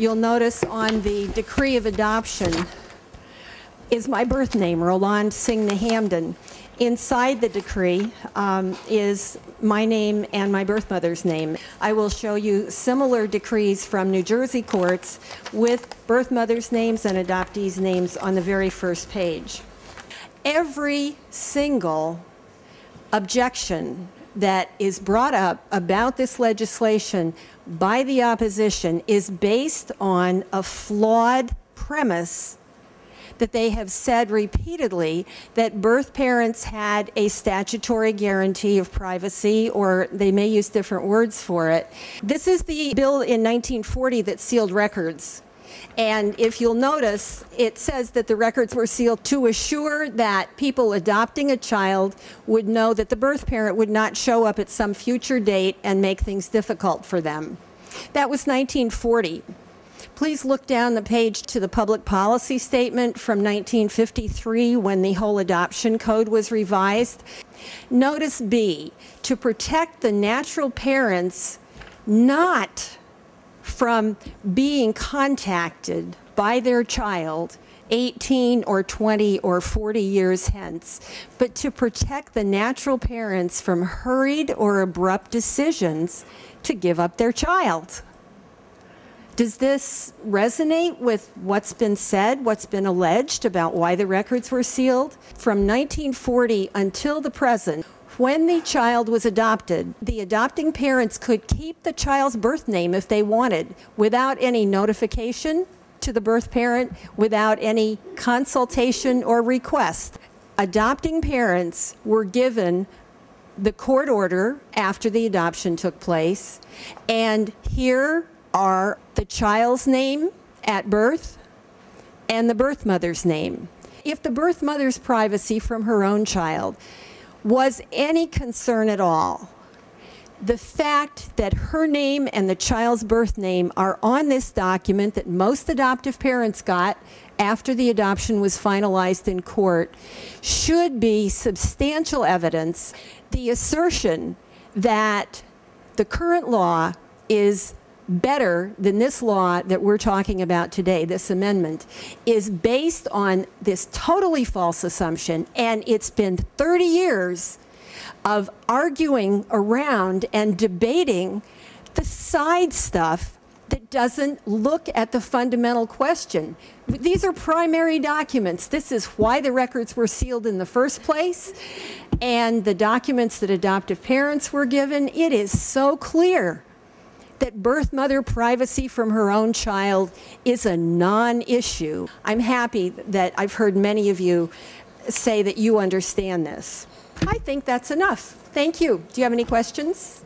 you'll notice on the decree of adoption is my birth name, Roland Singh Hamden. Inside the decree is my name and my birth mother's name. I will show you similar decrees from New Jersey courts with birth mother's names and adoptees' names on the very first page. Every single objection that is brought up about this legislation by the opposition is based on a flawed premise that they have said repeatedly that birth parents had a statutory guarantee of privacy, or they may use different words for it. This is the bill in 1940 that sealed records. And if you'll notice, it says that the records were sealed to assure that people adopting a child would know that the birth parent would not show up at some future date and make things difficult for them. That was 1940. Please look down the page to the public policy statement from 1953 when the whole adoption code was revised. Notice B, to protect the natural parents not from being contacted by their child 18 or 20 or 40 years hence, but to protect the natural parents from hurried or abrupt decisions to give up their child. Does this resonate with what's been said, what's been alleged about why the records were sealed? From 1940 until the present, when the child was adopted, the adopting parents could keep the child's birth name if they wanted, without any notification to the birth parent, without any consultation or request. Adopting parents were given the court order after the adoption took place, and here are the child's name at birth and the birth mother's name. If the birth mother's privacy from her own child was any concern at all, the fact that her name and the child's birth name are on this document that most adoptive parents got after the adoption was finalized in court should be substantial evidence. The assertion that the current law is better than this law that we're talking about today, this amendment, is based on this totally false assumption, and it's been 30 years of arguing around and debating the side stuff that doesn't look at the fundamental question. These are primary documents. This is why the records were sealed in the first place, and the documents that adoptive parents were given. It is so clear that birth mother privacy from her own child is a non-issue. I'm happy that I've heard many of you say that you understand this. I think that's enough. Thank you. Do you have any questions?